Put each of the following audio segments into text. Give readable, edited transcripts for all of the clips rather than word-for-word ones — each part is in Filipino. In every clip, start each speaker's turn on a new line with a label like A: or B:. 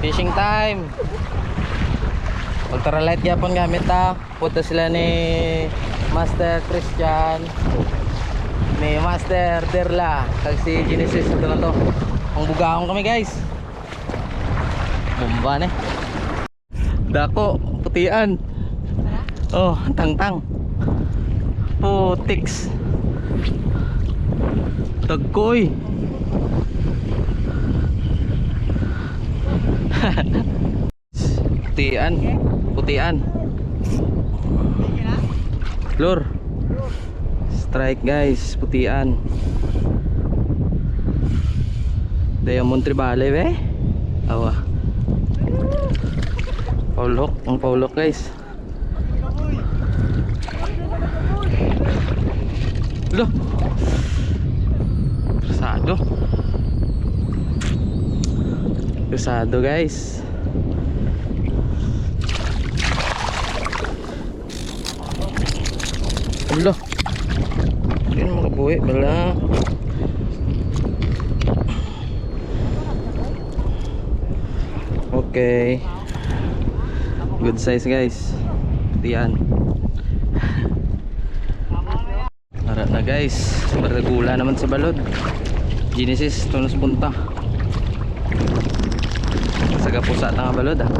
A: Fishing time. Ultralight yapon gamit ta. Punta sila ni Master Christian, ni Master Derla, kag si Genesis. Ito na to. Ang bugahon kami guys. Bomba ne. Dako, putian. Oh, tang-tang. Putiks. Tagkoy. Putian, putian. Lur. Strike guys, putian. Diamond tribale be. Awa. Paulok, ang paulok guys. Loh. Pesado. Pesado guys. Loh. Ini makabuhi bala. Okay. Good size guys. Tiyan. Ara na guys. Baragula naman sa balod. Genesis tunos punta. Saga pusa tanga balod ah.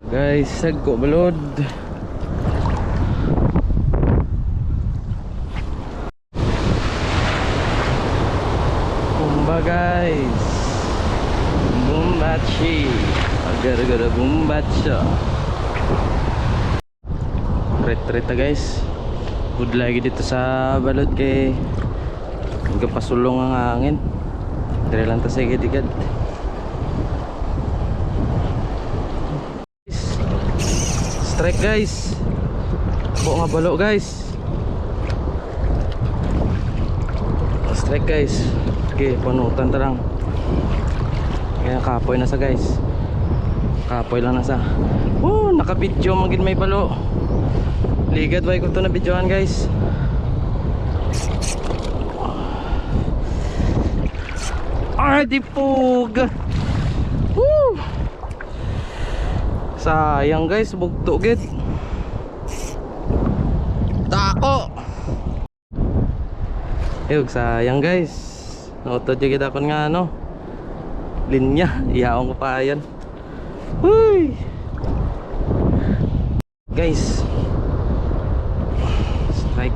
A: Guys, sagko balod. Bumba guys. Bumbachi. Gara-gara bumbacha. Tret-tret guys. Good lagi dito sa balod kay nagpasulong ang hangin. Dire lang ta sa igid-igid. Strike guys. Po nga balo guys. Strike guys. Okay, panutan ta lang. Kaya kapoy na sa guys. Kapoy lang na sa. Oh, naka-video magin may balo. Ligad way ko to na videohan guys. Di pug. Woo! Sayang guys, bugto gid. Tako. Sayang guys. Nautod gid akon nga ano. Linya, iyaon ko pa yan. Huy! Guys. Strike.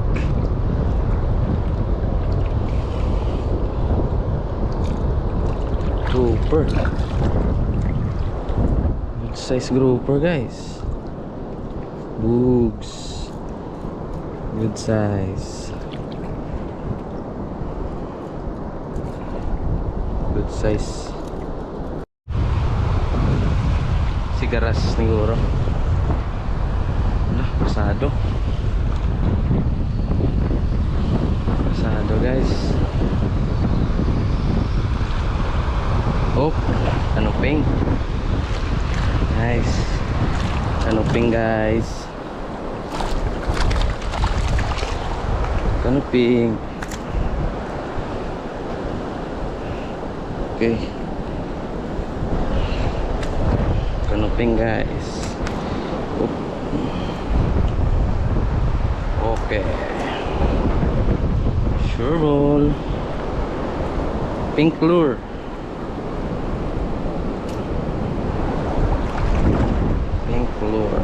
A: Grouper. Good size grouper guys. Bugs. Good size. Good size. Sigaras siguro. Wala, pasado. Pasado guys. Oh, kanuping. Nice. Kanuping guys. Kanuping. Okay. Kanuping guys. Oh. Okay. Sure ball. Pink lure. Lure.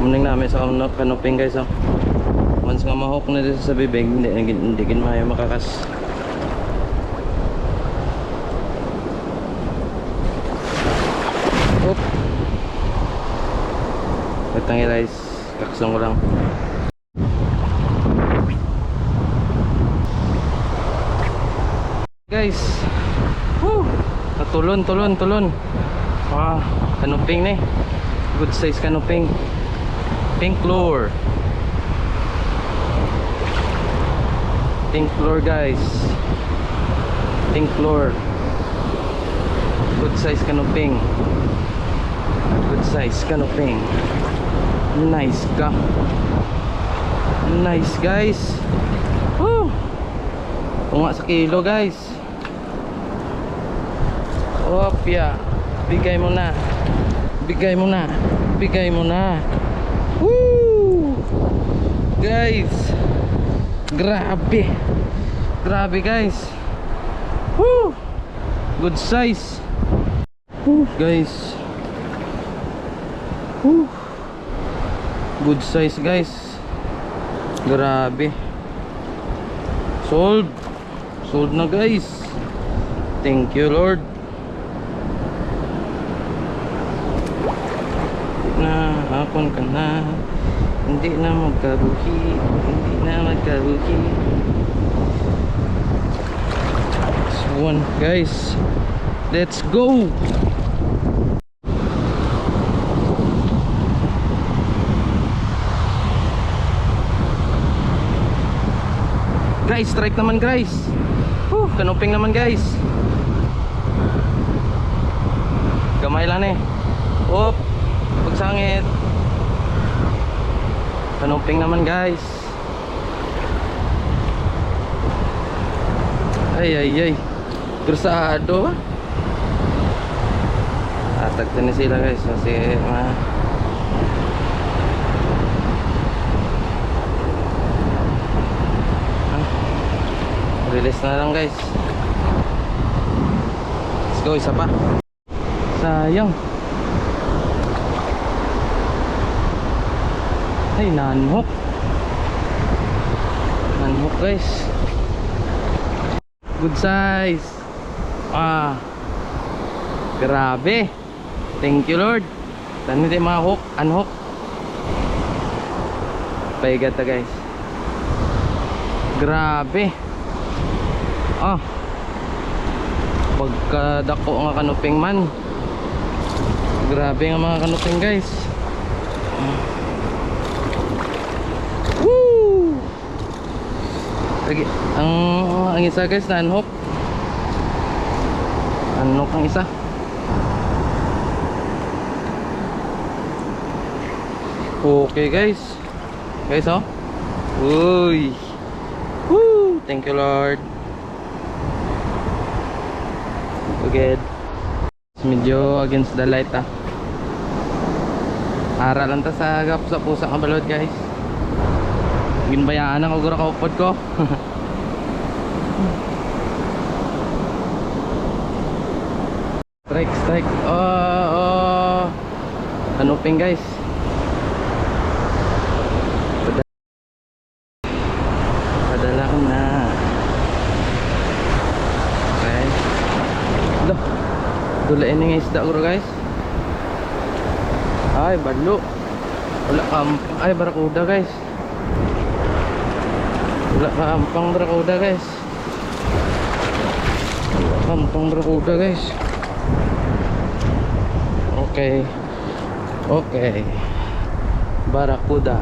A: Muning namin sa kanuping guys. Once nga mahok na dito sa bibig, hindi kin mayo makakas. Oop. Patang guys, kaksong ko lang. Guys. Tulon. Ah, kanuping ni. Good size kanuping. Pink lure. Pink lure guys. Pink lure. Good size kanuping. Good size kanuping. Nice ka. Nice guys. Woo! Tunga sa kilo guys. Opya. Bigay mo na. Bigay mo na. Bigay mo na. Woo! Guys. Grabe. Grabe guys. Woo! Good size. Woo, guys. Woo. Good size guys. Grabe. Sold. Sold na guys. Thank you Lord. Na hapon ka na. Hindi na magkabuhi. Hindi na magkabuhi. This one guys. Let's go. Guys, strike naman guys. Kanuping naman guys. Gamay lang eh. Op, pagsangit. Kanuping naman guys. Ay ay ay. Krusado. Atagtan na sila guys kasi release na lang guys. Let's go, isa pa. Sayang. Ay, nanhook. Nanhook guys. Good size. Grabe. Thank you Lord. Tanda di mga hook, unhook. Paigat ta guys. Grabe. Pagkadako nga kanuping man. Grabe nga mga kanuping guys. Woo! Lagi, ang isa guys na unhook. Unhook ang isa. Okay guys. Guys uy. Woo! Thank you Lord. Good. Medyo against the light Ara lang ta sa gap sa pusa nga balod guys. Ginbayaan ang ugura ka upod ko. Strike. Kanuping guys. Padala ko na. Dulain nga isda ko guys. Ay badlo. Wala ay barakuda guys. Wala kampang barakuda guys. Kampang barakuda guys. Okay. Barakuda.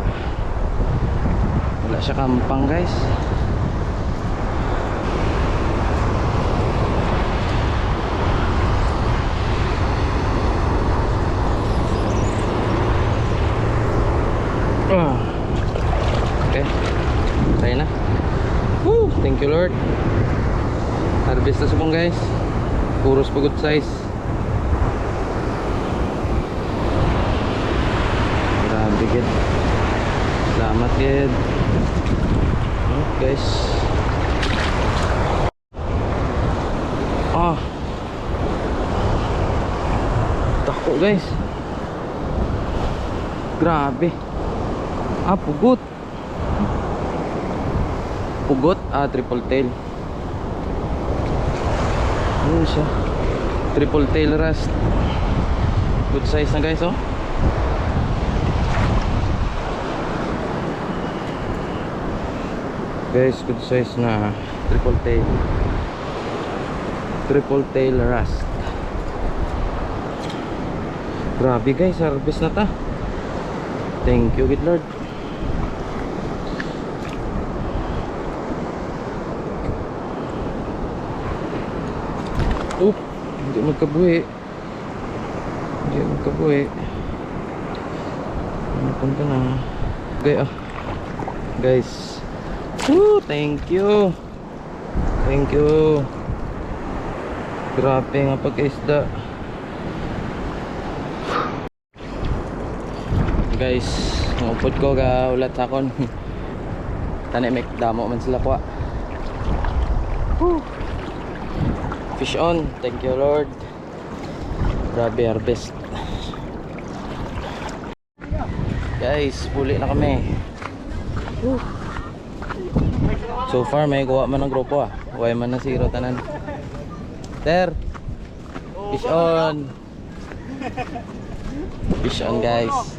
A: Wala siya kampang guys. Okay. Tayo na. Woo! Thank you Lord. Harvest na subong guys. Puros pa good size. Grabe gid. Salamat gid. Guys. Tako guys. Grabe. Pugot. Triple tail. Ano siya? Triple tail rust. Good size na guys Guys, good size na triple tail. Triple tail rust. Grabe guys, harvest na ta. Thank you good Lord. Hindi magkabuhi. Punta na. Okay guys. Woo, thank you. Thank you. Grabe nga pag-isda. Guys, ang upod ko ga ulat akon. Tani may damo man sila kwa. Fish on. Thank you Lord. Grabe harvest. Guys, puli na kami. So far may kuha man ng grupo ah. Huwag man na zero tanan. Ter. Fish on. Fish on guys.